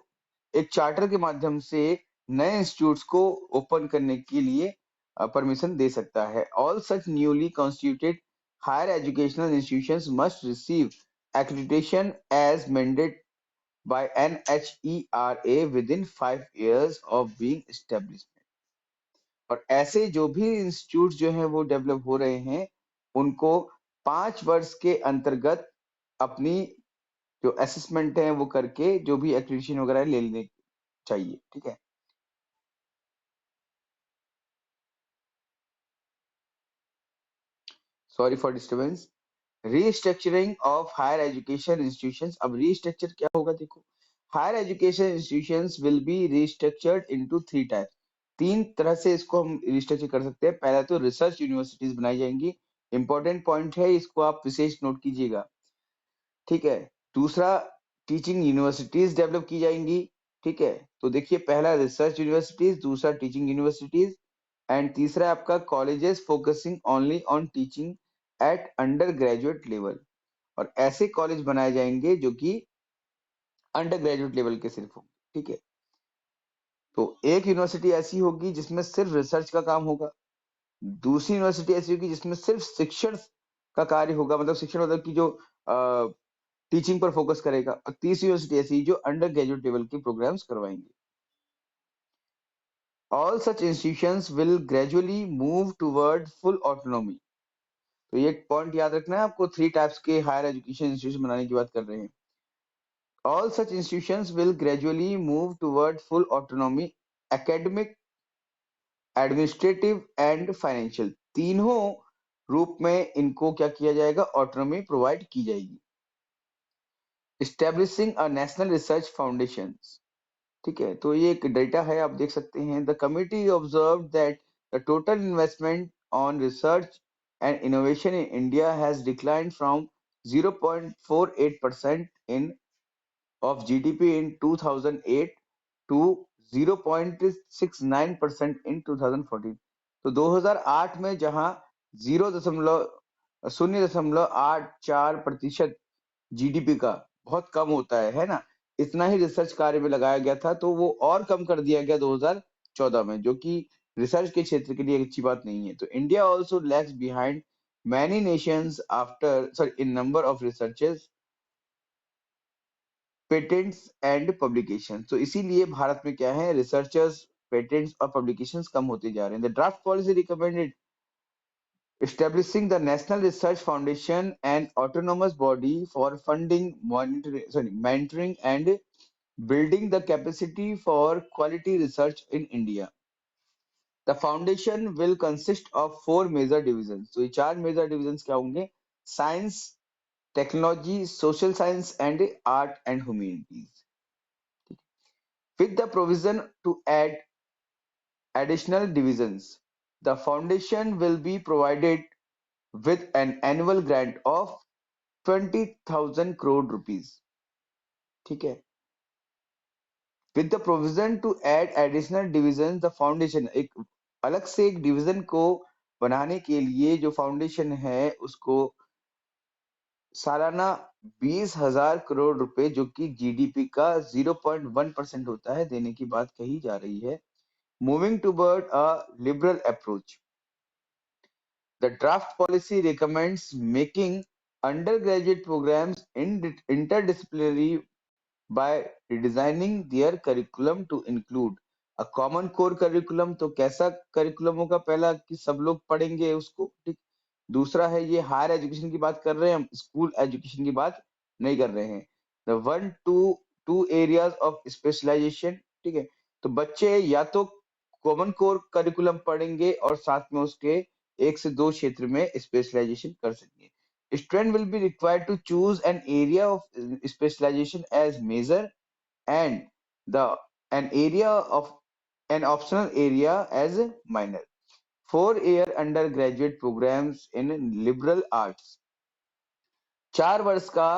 एक चार्टर के माध्यम से नए इंस्टीट्यूट्स को ओपन करने के लिए परमिशन दे सकता है। All such newly constituted higher educational institutions must receive accreditation as mandated by NHERA within 5 years of being established। और ऐसे जो भी इंस्टीट्यूट जो हैं वो डेवलप हो रहे हैं उनको 5 वर्ष के अंतर्गत अपनी जो असेसमेंट है वो करके जो भी एक्रेडिटेशन वगैरह ले लेने चाहिए, ठीक है। Sorry for disturbance. Restructuring of higher education institutions. अब रीस्ट्रक्चर क्या होगा देखो, higher education institutions will be restructured into three types. तीन तरह से इसको हम रीस्ट्रक्चर कर सकते हैं। पहला तो रिसर्च यूनिवर्सिटीज बनाई जाएंगी, इंपॉर्टेंट पॉइंट है, इसको आप विशेष नोट कीजिएगा, ठीक है। दूसरा, टीचिंग यूनिवर्सिटीज डेवलप की जाएंगी, ठीक है। तो देखिए, पहला रिसर्च यूनिवर्सिटीज, दूसरा टीचिंग यूनिवर्सिटीज, एंड तीसरा आपका colleges focusing only on teaching eight under graduate level. और ऐसे कॉलेज बनाए जाएंगे जो कि अंडर ग्रेजुएट लेवल के सिर्फ होंगे, ठीक है। तो एक यूनिवर्सिटी ऐसी होगी जिसमें सिर्फ रिसर्च का काम होगा, दूसरी यूनिवर्सिटी ऐसी होगी जिसमें सिर्फ शिक्षण का कार्य होगा, मतलब शिक्षण मतलब की जो टीचिंग पर फोकस करेगा, और तीसरी यूनिवर्सिटी ऐसी जो अंडर ग्रेजुएट लेवल के प्रोग्राम्स करवाएंगे। All such institutions will gradually move toward full autonomy. तो ये पॉइंट याद रखना है आपको, थ्री टाइप्स के हायर एजुकेशन इंस्टीट्यूशन बनाने की बात कर रहे हैं। All such institutions will gradually move toward full autonomy, academic, administrative and financial। तीनों रूप में इनको क्या किया जाएगा, ऑटोनॉमी प्रोवाइड की जाएगी। Establishing a national research foundations, ठीक है। तो ये एक डेटा है, आप देख सकते हैं। The committee observed that the total investment on research and innovation in India has declined from 0.48% in of GDP in 2008 to 0.69% in 2014। तो 2008 में जहां 0.084% जीडीपी का बहुत कम होता है ना, इतना ही रिसर्च कार्य में लगाया गया था, तो वो और कम कर दिया गया 2014 में, जो कि रिसर्च के क्षेत्र के लिए एक अच्छी बात नहीं है। तो India also lags behind many nations after sorry in number of researches, patents and publication. तो इसीलिए भारत में क्या है, रिसर्चर्स, पेटेंट्स और पब्लिकेशंस कम होते जा रहे हैं। The draft policy recommended establishing the National Research Foundation, an autonomous body for funding, mentoring and building the capacity for quality research in India. The foundation will consist of four major divisions। तो ये चार major divisions क्या होंगे, science, technology, social science and art and humanities, with the provision to add additional divisions. The foundation will be provided with an annual grant of 20,000 crore rupees, ठीक है। With the provision to add additional divisions, the foundation, एक अलग से एक division को बनाने के लिए जो फाउंडेशन है उसको सालाना 20,000 करोड़ रुपए, जो कि जीडीपी का 0.1% होता है, देने की बात कही जा रही है। Moving toward a liberal approach, the draft policy recommends making undergraduate programs interdisciplinary by redesigning their curriculum to include a common core curriculum। तो कैसा करिकुलम होगा, पहला कि सब लोग पढ़ेंगे उसको, ठीक। दूसरा है, ये हायर एजुकेशन की बात कर रहे हैं हम, स्कूल एजुकेशन की बात नहीं कर रहे हैं। The one two two areas of specialisation, ठीक है। तो बच्चे या तो कॉमन कोर करिकुलम पढ़ेंगे और साथ में उसके एक से दो क्षेत्र में स्पेशलाइजेशन कर सकेंगे। Student will be required to choose an area of specialization as major and the an area of an optional area as a minor। 4 year undergraduate programs in liberal arts, 4 वर्ष का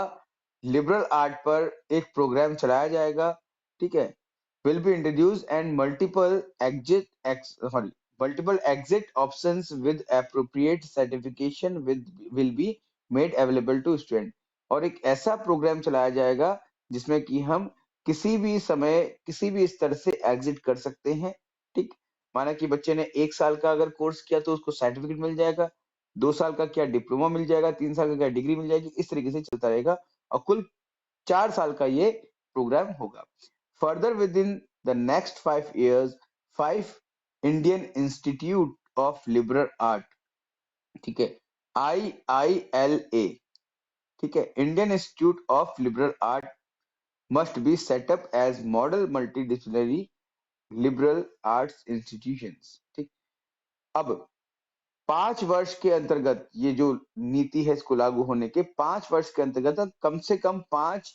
लिबरल आर्ट पर एक programme चलाया जाएगा, ठीक है। Will be introduce and multiple exit options with appropriate certification will be made available to student. और एक ऐसा प्रोग्राम चलाया जाएगा जिसमें कि हम किसी भी समय किसी भी स्तर से एग्जिट कर सकते हैं, ठीक। माना कि बच्चे ने 1 साल का अगर कोर्स किया तो उसको सर्टिफिकेट मिल जाएगा, 2 साल का क्या डिप्लोमा मिल जाएगा, 3 साल का क्या डिग्री मिल जाएगी, इस तरीके से चलता रहेगा। और कुल 4 साल का ये प्रोग्राम होगा। Further within the next 5 years 5 Indian institute of liberal art, ठीक है, IILA, ठीक है, Indian institute of liberal art must be setup as model multidisciplinary liberal arts institutions, ठीक। अब 5 वर्ष के अंतर्गत ये जो नीति है इसको लागू होने के 5 वर्ष के अंतर्गत कम से कम 5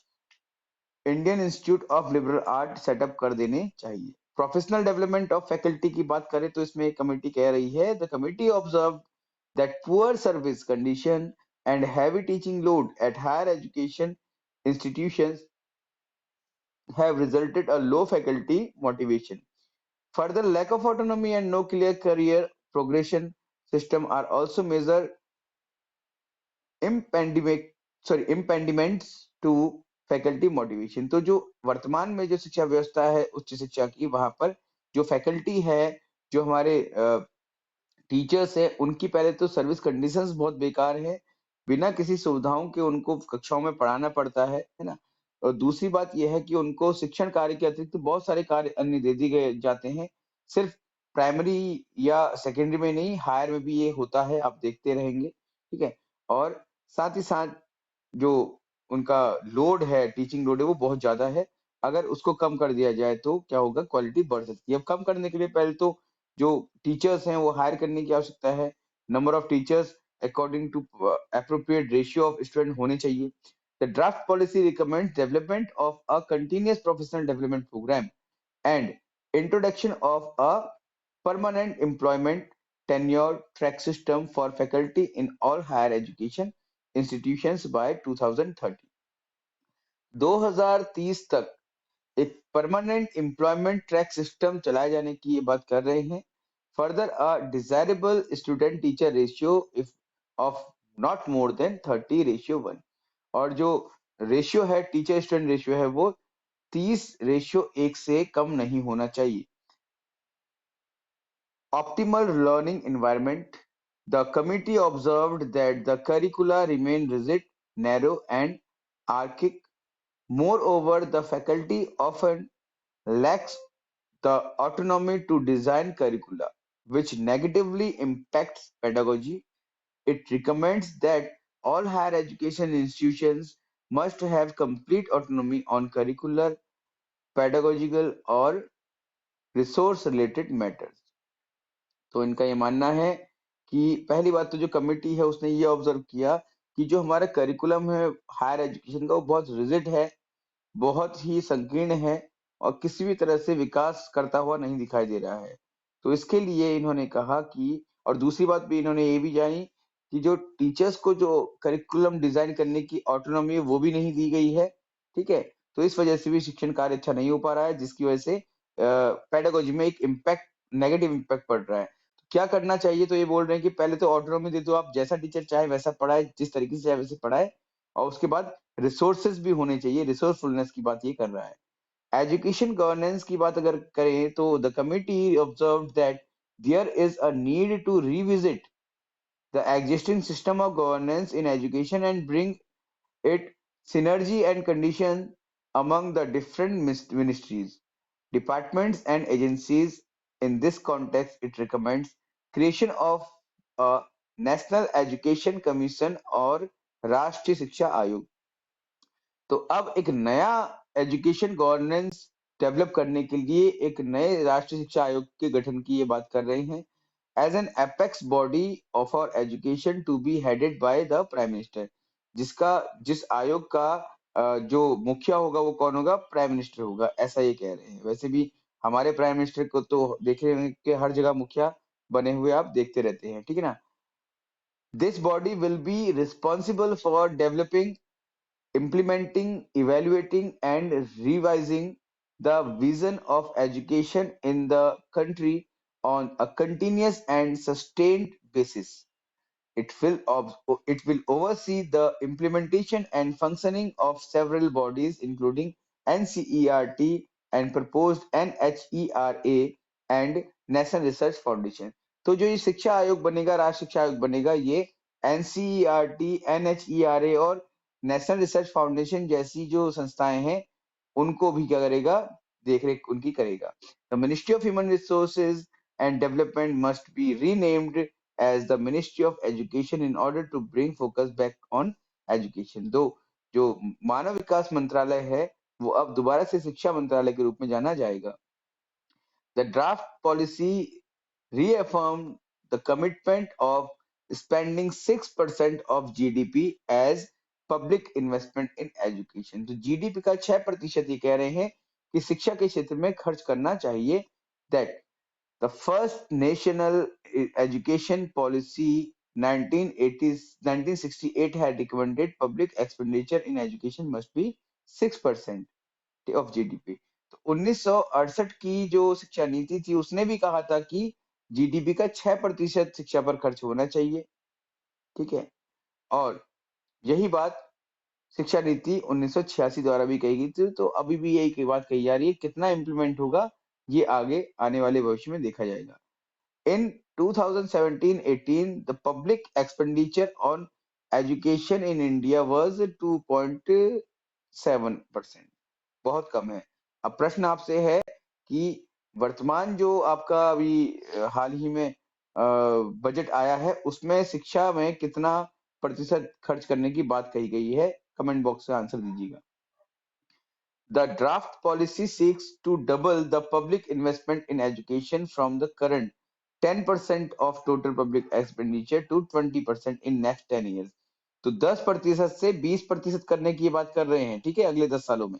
Indian institute of liberal art setup कर देने चाहिए। प्रोफेशनल डेवलपमेंट ऑफ फैकल्टी की बात करें तो इसमें कमेटी कह रही है the committee observe that poor service condition and heavy teaching load at higher education institutions have resulted a low faculty motivation. Further, lack of autonomy and no clear career progression system are also major impediments to faculty motivation. तो जो वर्तमान में जो शिक्षा व्यवस्था है उच्च शिक्षा की, वहां पर जो फैकल्टी है, जो हमारे टीचर्स है, उनकी पहले तो सर्विस कंडीशंस बहुत बेकार है, बिना किसी सुविधाओं के उनको कक्षाओं में पढ़ाना पड़ता है ना। और दूसरी बात यह है कि उनको शिक्षण कार्य के अतिरिक्त बहुत सारे कार्य अन्य दे दिए गए जाते हैं, सिर्फ प्राइमरी या सेकेंडरी में नहीं, हायर में भी ये होता है, आप देखते रहेंगे, ठीक है। और साथ ही साथ जो उनका लोड है, टीचिंग लोड है, वो बहुत ज्यादा है। अगर उसको कम कर दिया जाए तो क्या होगा, क्वालिटी बढ़ सकती है। अब कम करने के लिए पहले तो जो टीचर्स हैं वो हायर करने की आवश्यकता है। Number of teachers according to appropriate ratio of student होने चाहिए। The draft policy recommends development of a continuous professional development programme and introduction of a permanent employment tenure track system for faculty in all higher education institutions by 2030। 2030 तक एक permanent employment track system चलाए जाने की ये बात कर रहे हैं। Further a desirable student teacher ratio if of not more than 30:1। और जो रेशियो है, टीचर स्टूडेंट रेशियो है, वो 30:1 से कम नहीं होना चाहिए। Optimal learning environment. The committee observed that the curricula remain rigid, narrow, and archaic. Moreover, the faculty often lacks the autonomy to design curricula, which negatively impacts pedagogy. It recommends that all higher education institutions must have complete autonomy on curricular, pedagogical, or resource related matters। तो इनका ये मानना है कि पहली बात तो जो कमिटी है उसने ये ऑब्जर्व किया कि जो हमारा करिकुलम है हायर एजुकेशन का, वो बहुत रिजिड है, बहुत ही संकीर्ण है, और किसी भी तरह से विकास करता हुआ नहीं दिखाई दे रहा है। तो इसके लिए इन्होंने कहा कि, और दूसरी बात भी इन्होंने ये भी जानी कि जो टीचर्स को जो करिकुलम डिजाइन करने की ऑटोनॉमी है वो भी नहीं दी गई है, ठीक है। तो इस वजह से भी शिक्षण कार्य अच्छा नहीं हो पा रहा है, जिसकी वजह से पेडागोजी में एक इम्पैक्ट, नेगेटिव इम्पैक्ट पड़ रहा है। तो क्या करना चाहिए, तो ये बोल रहे हैं कि पहले तो ऑटोनॉमी दे दो, आप जैसा टीचर चाहे वैसा पढ़ाए, जिस तरीके से चाहे वैसे पढ़ाए, और उसके बाद रिसोर्सेज भी होने चाहिए, रिसोर्सफुलनेस की बात ये कर रहा है। एजुकेशन गवर्नेंस की बात अगर करें तो the committee observed that there is a need to revisit the existing system of governance in education and bring it synergy and condition among the different ministries, departments and agencies. In this context, it recommends creation of a National Education Commission और राष्ट्रीय शिक्षा आयोग। तो अब एक नया education governance develop करने के लिए एक नए राष्ट्रीय शिक्षा आयोग के गठन की ये बात कर रहे हैं, as an apex body of our education to be headed by the prime minister. जिस आयोग का जो मुखिया होगा वो कौन होगा, प्राइम मिनिस्टर होगा, ऐसा ये कह रहे हैं। वैसे भी हमारे प्राइम मिनिस्टर को तो देख रहे होंगे कि हर जगह मुखिया बने हुए आप देखते रहते हैं, ठीक है ना। This body will be responsible for developing, implementing, evaluating, and revising the vision of education in the country on a continuous and sustained basis. It will oversee the implementation and functioning of several bodies, including NCERT and proposed NHERA and National Research Foundation। तो जो ये शिक्षा आयोग बनेगा, राष्ट्रीय शिक्षा आयोग बनेगा, ये NCERT, NHERA और नेशनल रिसर्च फाउंडेशन जैसी जो संस्थाएं हैं उनको भी क्या करेगा, देखरेख उनकी करेगा। The ministry of human resources and development must be renamed as the Ministry of Education in order to bring focus back on education। दो जो मानव विकास मंत्रालय है वो अब दोबारा से शिक्षा मंत्रालय के रूप में जाना जाएगा। The draft policy reaffirmed the commitment of spending 6% of GDP as public investment in education. तो जीडीपी का 6% ये कह रहे हैं कि शिक्षा के क्षेत्र में खर्च करना चाहिए। That the first national education policy 1968 had recommended public expenditure in education must be 6% of GDP. तो 1968 की जो शिक्षा नीति थी उसने भी कहा था कि जीडीपी का 6% शिक्षा पर खर्च होना चाहिए। ठीक है, और यही बात शिक्षा नीति 1986 द्वारा भी कही गई थी। तो अभी भी यही बात कही जा रही है, कितना इम्प्लीमेंट होगा ये आगे आने वाले भविष्य में देखा जाएगा। In 2017-18, the public expenditure on education in India was 2.7%, बहुत कम है। अब प्रश्न आपसे है कि वर्तमान जो आपका अभी हाल ही में बजट आया है उसमें शिक्षा में कितना प्रतिशत खर्च करने की बात कही गई है, कमेंट बॉक्स में आंसर दीजिएगा। The draft policy seeks to double the public investment in education from the current 10% of total public expenditure to 20% in next 10 years। तो 10% से 20% करने की बात कर रहे हैं, ठीक है, अगले 10 सालों में।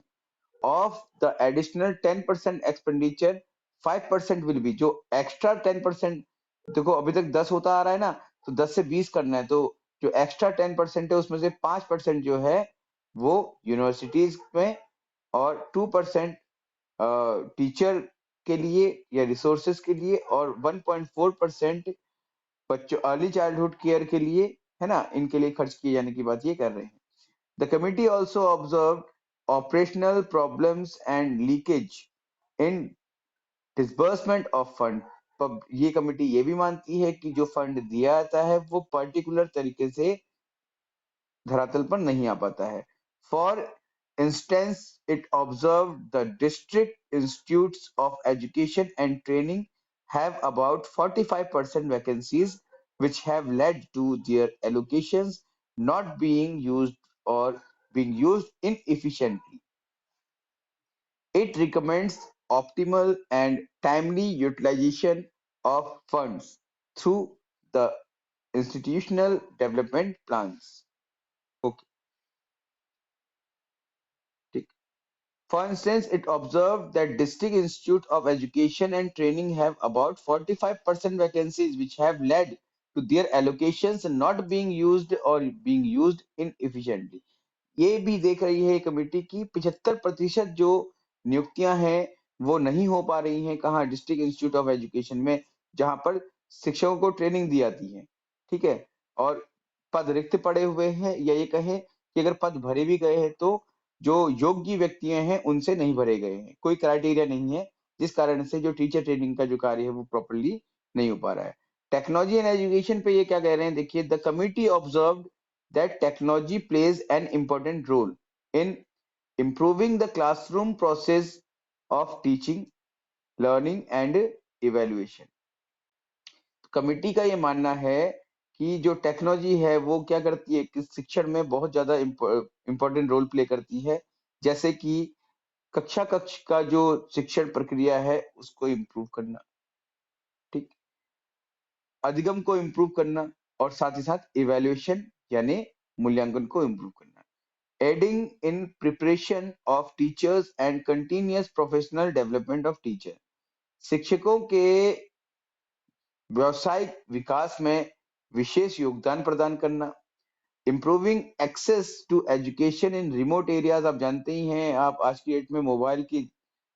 Of the additional 10% expenditure, 5% will be, जो एक्स्ट्रा 10%, देखो अभी तक 10 होता आ रहा है ना, तो 10 से 20 करना है, तो जो एक्स्ट्रा 10% है उसमें से 5% जो है वो यूनिवर्सिटीज में और 2% टीचर के लिए या रिसोर्सेज के लिए और 1.4% बच्चों अर्ली चाइल्डहुड केयर के लिए, है ना, इनके लिए खर्च किए जाने की बात ये कर रहे हैं। The committee also observed operational problems and leakage in disbursement of fund। अब ये कमेटी ये भी मानती है कि जो फंड दिया जाता है वो पर्टिकुलर तरीके से धरातल पर नहीं आ पाता है। For instance it observe the district institutes of education and training have about 45% vacancies which have led to their allocations not being used or being used inefficiently. It recommends optimal and timely utilization of funds through the institutional development plans. Okay. ठीक। For instance, it observed that District Institute of Education and Training have about 45% vacancies which have led to their allocations not being used or being used inefficiently। ये भी देख रही है committee की 75% जो नियुक्तियां हैं वो नहीं हो पा रही हैं, कहाँ, डिस्ट्रिक्ट इंस्टीट्यूट ऑफ एजुकेशन में, जहां पर शिक्षकों को ट्रेनिंग दी जाती है। ठीक है, और पद रिक्त पड़े हुए हैं, या ये कहें कि अगर पद भरे भी गए हैं तो जो योग्य व्यक्ति हैं उनसे नहीं भरे गए हैं, कोई क्राइटेरिया नहीं है, जिस कारण से जो टीचर ट्रेनिंग का जो कार्य है वो प्रॉपरली नहीं हो पा रहा है। टेक्नोलॉजी एंड एजुकेशन पे ये क्या कह रहे हैं, देखिए, the committee observe that technology plays an important role in improving the classroom process of teaching, learning and evaluation। Committee का ये मानना है कि जो टेक्नोलॉजी है वो क्या करती है कि शिक्षण में बहुत ज्यादा इंपॉर्टेंट रोल प्ले करती है, जैसे कि कक्ष का जो शिक्षण प्रक्रिया है उसको इम्प्रूव करना, ठीक, अधिगम को इम्प्रूव करना, और साथ ही साथ इवेल्युएशन यानी मूल्यांकन को इम्प्रूव करना। aiding in preparation of teachers and continuous professional development of teacher। शिक्षकों के व्यावसायिक विकास में विशेष योगदान प्रदान करना। Improving access to education in remote areas, आप जानते ही हैं, आप आज की डेट में मोबाइल के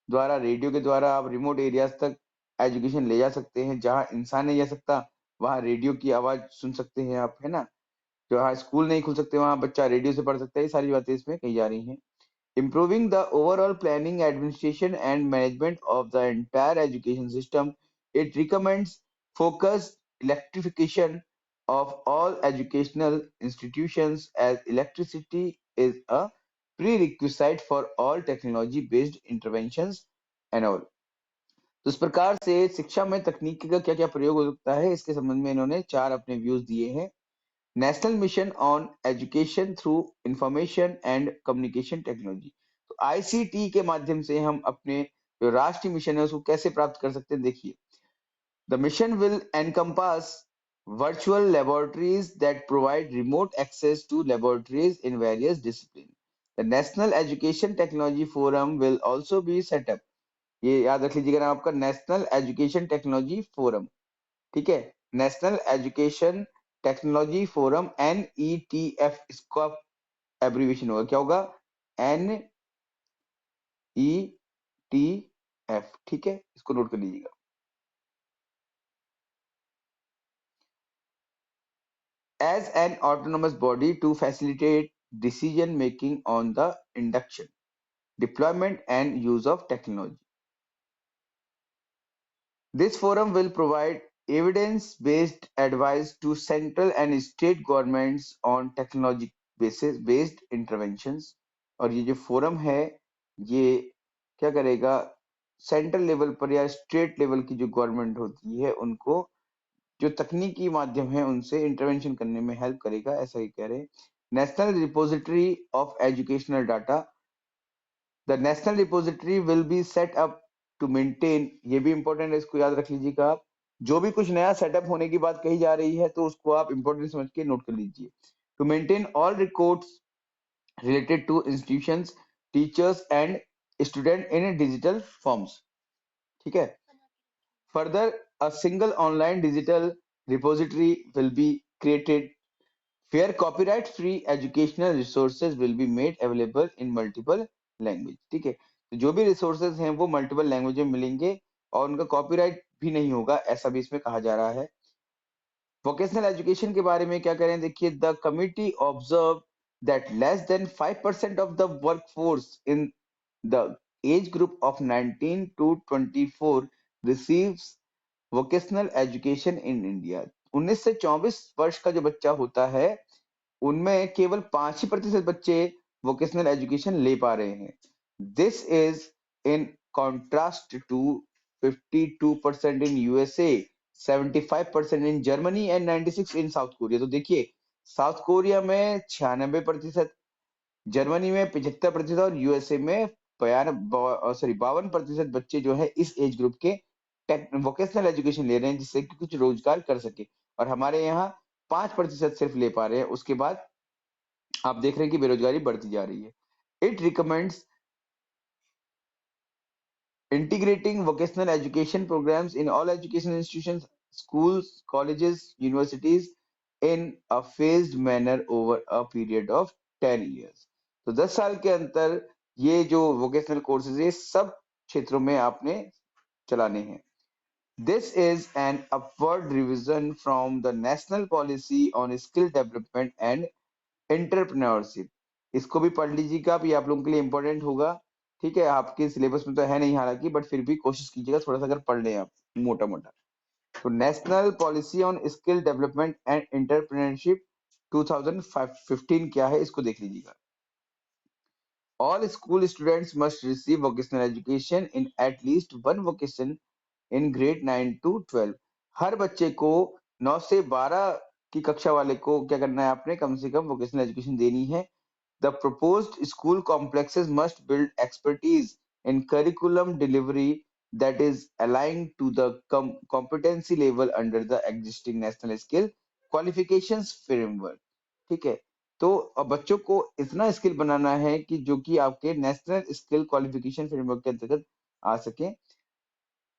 द्वारा, रेडियो के द्वारा आप रिमोट एरियाज तक एजुकेशन ले जा सकते हैं, जहां इंसान नहीं जा सकता वहां रेडियो की आवाज सुन सकते हैं आप, है ना, जहाँ स्कूल नहीं खुल सकते वहां बच्चा रेडियो से पढ़ सकता है। ये सारी बातें इसमें कही जा रही हैं। Improving the overall planning, administration, and management of the entire education system, it recommends focused electrification of all educational institutions as electricity is a prerequisite for all technology-based interventions and all। तो इस प्रकार से शिक्षा में तकनीकी का क्या क्या प्रयोग हो सकता है, इसके संबंध में इन्होंने 4 अपने व्यूज दिए हैं। National mission on education through information and communication technology. तो आईसीटी के माध्यम से हम अपने जो राष्ट्रीय मिशन है उसको कैसे प्राप्त कर सकते हैं, देखिए, The mission will encompass virtual laboratories that provide remote access to laboratories in various disciplines. The National Education Technology Forum will also be set up. ये याद रख लीजिएगा नाम आपका नेशनल एजुकेशन टेक्नोलॉजी फोरम, ठीक है, national education technology forum NETF, इसका abbreviation होगा, क्या होगा, NETF, ठीक है, इसको नोट कर लीजिएगा। As an autonomous body to facilitate decision making on the induction, deployment and use of technology. This forum will provide evidence-based advice to central and state governments on technology basis based interventions। और ये जो forum है ये क्या करेगा, central level पर या state level की जो गवर्नमेंट होती है उनको जो तकनीकी माध्यम है उनसे इंटरवेंशन करने में हेल्प करेगा, ऐसा ही कह रहे हैं। National repository of educational data, the national repository will be set up to maintain, ये भी इंपॉर्टेंट है, इसको याद रख लीजिएगा आप। जो भी कुछ नया सेटअप होने की बात कही जा रही है तो उसको आप इंपॉर्टेंट समझ के नोट कर लीजिए। To maintain all records related to institutions, teachers and student in digital forms, ठीक है। Further, a single online digital repository will be created where copyright-free educational resources will be made available in multiple language, ठीक है। तो जो भी resources हैं वो multiple language में मिलेंगे और उनका copyright भी नहीं होगा, ऐसा भी इसमें कहा जा रहा है। वोकेशनल एजुकेशन के बारे में क्या करें, देखिए, the committee observe that less than 5% of the workforce in the age group of 19 to 24 receives vocational education in India. 19 से 24 वर्ष का जो बच्चा होता है उनमें केवल 5% बच्चे वोकेशनल एजुकेशन ले पा रहे हैं। This is in contrast to 52% in USA, 75% in Germany and 96 in South Korea. तो देखिए, साउथ कोरिया में 96%, जर्मनी में 75% और यूएसए में 52% बच्चे जो है इस एज ग्रुप के वोकेशनल एजुकेशन ले रहे हैं जिससे कि कुछ रोजगार कर सके, और हमारे यहाँ 5% सिर्फ ले पा रहे हैं। उसके बाद आप देख रहे हैं कि बेरोजगारी बढ़ती जा रही है। It recommends integrating vocational education programs in all education institutions, schools, colleges, universities in a phased manner over a period of 10 years। तो 10 साल के अंतर ये जो वोकेशनल कोर्सेज है सब क्षेत्रों में आपने चलाने हैं। This is an upward revision from the national policy on skill development and entrepreneurship. इसको भी पढ़ लीजिएगा, ये आप लोगों के लिए इंपॉर्टेंट होगा, ठीक है। आपके सिलेबस में तो है नहीं हालांकि, बट फिर भी कोशिश कीजिएगा थोड़ा सा अगर पढ़ लें आप मोटा मोटा। तो national policy on skill development and entrepreneurship 2015 क्या है इसको देख लीजिएगा। All school students must receive vocational education in at least one vocation in grade 9 to 12। हर बच्चे को 9 से 12 की कक्षा वाले को क्या करना है, आपने कम से कम वोकेशनल एजुकेशन देनी है। The proposed school complexes must build expertise in curriculum delivery that is aligned to the competency level under the existing national skill qualifications framework, ठीक है। तो अब बच्चों को इतना स्किल बनाना है कि जो कि आपके नेशनल स्किल क्वालिफिकेशन फ्रेमवर्क के अंतर्गत आ सके।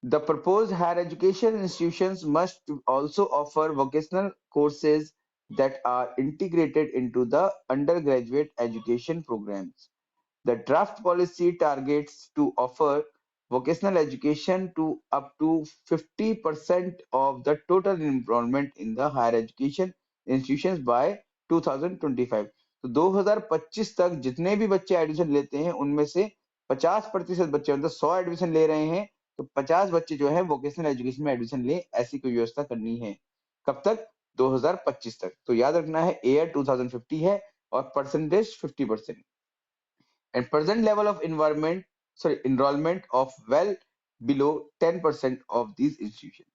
The proposed higher education institutions must also offer vocational courses that are integrated into the undergraduate education programs. The draft policy targets to offer vocational education to up to 50% of the total enrollment in the higher education institutions by 2025। तो 2025 तक जितने भी बच्चे admission लेते हैं उनमें से 50% बच्चे, मतलब 100 एडमिशन ले रहे हैं तो 50 बच्चे जो है वोकेशनल एजुकेशन में एडमिशन ले, ऐसी कोई व्यवस्था करनी है। कब तक, 2025 तक। तो याद रखना है ईयर 2050 है और percentage 50%। and present level of enrollment of well below 10% of these institutions।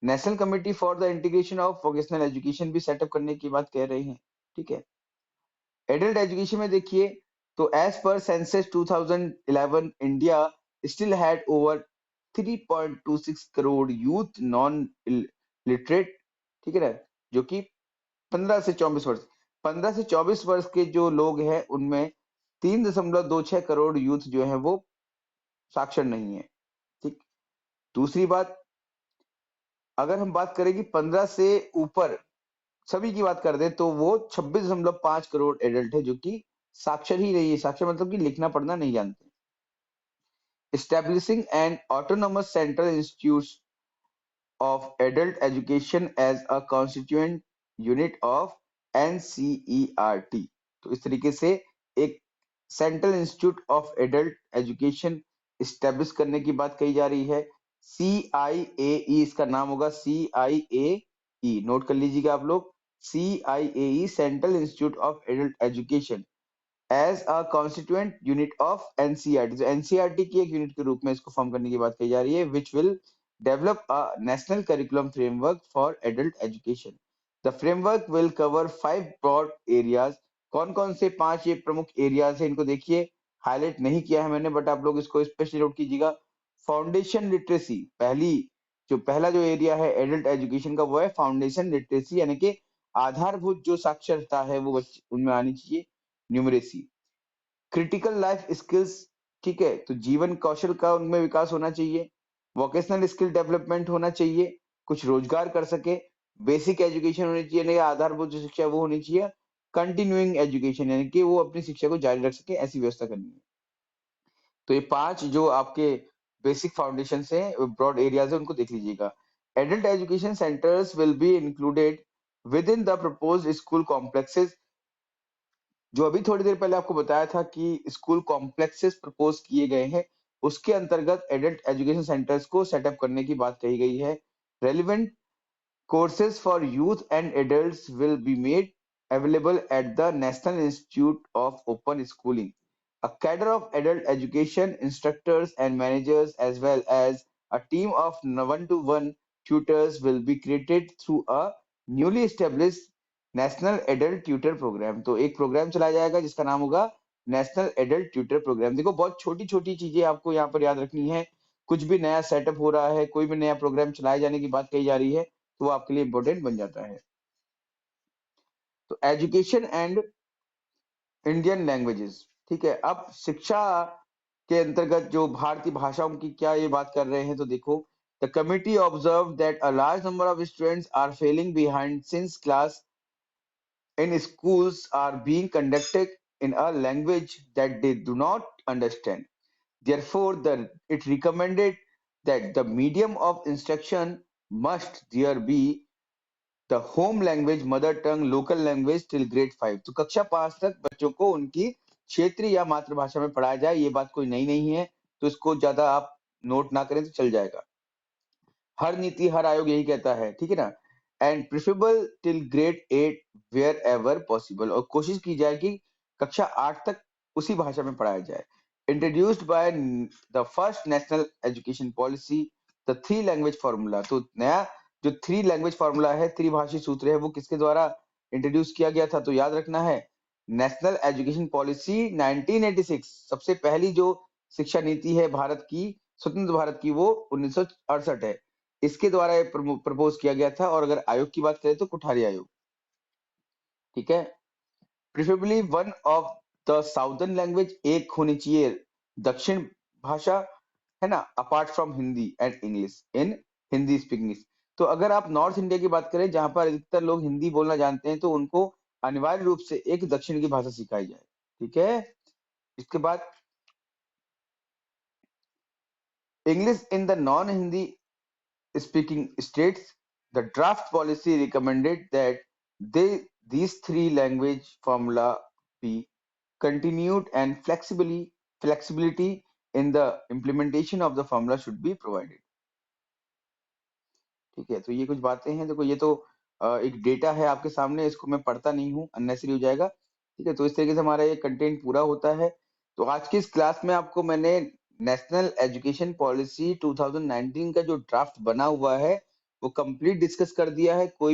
National committee for the integration of vocational education भी सेटअप करने की बात कह रहे हैं, ठीक है। एडल्ट एजुकेशन में देखिए, तो as per census 2011 India still had over 3.26 crore youth non literate, ठीक है ना, जो कि 15 से 24 वर्ष के जो लोग हैं उनमें 3.26 करोड़ यूथ जो है वो साक्षर नहीं है। ठीक। दूसरी बात, अगर हम बात करें कि 15 से ऊपर सभी की बात कर दें तो वो 26.5 करोड़ एडल्ट है जो कि साक्षर ही नहीं है। साक्षर मतलब कि लिखना पढ़ना नहीं जानते। Establishing an autonomous central institute of adult education as a constituent unit of NCERT। तो इस तरीके से एक central institute of adult education establish करने की बात कही जा रही है। CIAE इसका नाम होगा, CIAE नोट कर लीजिएगा आप लोग, CIAE central institute of adult education as a constituent unit of NCERT. तो एनसीईआरटी की एक यूनिट के रूप में इसको फॉर्म करने की बात कही जा रही है, which will develop a national curriculum framework for adult education. The framework will cover 5 broad areas. कौन कौन से 5 ये प्रमुख एरियाज है, इनको देखिए, हाईलाइट नहीं किया है मैंने बट आप लोग इसको स्पेशली नोट कीजिएगा। फाउंडेशन लिटरेसी, पहला जो एरिया है एडल्ट एजुकेशन का वो है फाउंडेशन लिटरेसी, यानी कि आधारभूत जो साक्षरता है वो उनमें आनी चाहिए। न्यूमरेसी, क्रिटिकल लाइफ स्किल्स, ठीक है, तो जीवन कौशल का उनमें विकास होना चाहिए। वोकेशनल स्किल डेवलपमेंट होना चाहिए, कुछ रोजगार कर सके। बेसिक एजुकेशन होनी चाहिए, यानी आधारभूत जो शिक्षा है वो होनी चाहिए। कंटिन्यूइंग एजुकेशन, यानी कि वो अपनी शिक्षा को जारी रख सके, ऐसी व्यवस्था करनी है। तो ये 5 जो आपके बेसिक फाउंडेशन है, ब्रॉड एरियाज है, उनको देख लीजिएगा। Adult education centres will be included with in the proposed school complexes. जो अभी थोड़ी देर पहले आपको बताया था कि स्कूल कॉम्प्लेक्सेस प्रपोज किए गए हैं, उसके अंतर्गत एडल्ट एजुकेशन सेंटर्स को सेटअप करने की बात कही गई है। Relevant courses for youth and adults will be made available at the National Institute of Open Schooling. A cadre of adult education instructors and managers, as well as a team of one-to-one tutors, will be created through a newly established National Adult Tutor Program. तो एक programme चलाया जाएगा जिसका नाम होगा national adult tutor programme. देखो, बहुत छोटी छोटी चीजें आपको यहाँ पर याद रखनी है। कुछ भी नया सेटअप हो रहा है, कोई भी नया प्रोग्राम चलाए जाने की बात कही जा रही है, तो वो आपके लिए इंपॉर्टेंट बन जाता है। तो एजुकेशन एंड इंडियन लैंग्वेजेस, ठीक है। अब शिक्षा के अंतर्गत जो भारतीय भाषाओं की क्या ये बात कर रहे हैं, तो देखो, the committee observe that a large number of students are failing behind since class in schools are being conducted in a language that they do not understand. Therefore, it recommended that the medium of instruction must there be the home language, mother tongue, local language till grade 5। तो कक्षा 5 तक बच्चों को उनकी क्षेत्रीय या मातृभाषा में पढ़ाया जाए। ये बात कोई नई नहीं है, तो इसको ज्यादा आप नोट ना करें तो चल जाएगा। हर नीति, हर आयोग यही कहता है, ठीक है ना। And preferable till grade 8 wherever possible, और कोशिश की जाए कि कक्षा 8 तक उसी भाषा में पढ़ाया जाए। Introduced by the first national education policy the 3 language formula. तो नया जो 3 लैंग्वेज फॉर्मूला है, त्रिभाषी सूत्र है, वो किसके द्वारा इंट्रोड्यूस किया गया था, तो याद रखना है नेशनल एजुकेशन पॉलिसी 1986। सबसे पहली जो शिक्षा नीति है भारत की, स्वतंत्र भारत की, वो 1968 है। इसके द्वारा ये प्रपोज किया गया था। और अगर आयोग की बात करें तो कुठारी आयोग, ठीक है। Preferably one of the southern language, एक होनी चाहिए दक्षिण भाषा, है ना, apart from Hindi and English in Hindi speaking. तो अगर आप नॉर्थ इंडिया की बात करें जहां पर अधिकतर लोग हिंदी बोलना जानते हैं, तो उनको अनिवार्य रूप से एक दक्षिण की भाषा सिखाई जाए, ठीक है। इसके बाद English in the non Hindi speaking states, the draft policy recommended that these 3 language formula be continued and flexibility in the implementation of the formula should be provided। ठीक है, तो ये कुछ बातें हैं। देखो, ये तो एक डेटा है आपके सामने, इसको मैं पढ़ता नहीं हूँ, अननेसेसरी हो जाएगा, ठीक है। तो इस तरीके से हमारा ये कंटेंट पूरा होता है। तो आज की इस क्लास में आपको मैंने नेशनल एजुकेशन पॉलिसी 2019 का जो ड्राफ्ट बना हुआ है वो कंप्लीट डिस्कस कर दिया है। कोई भी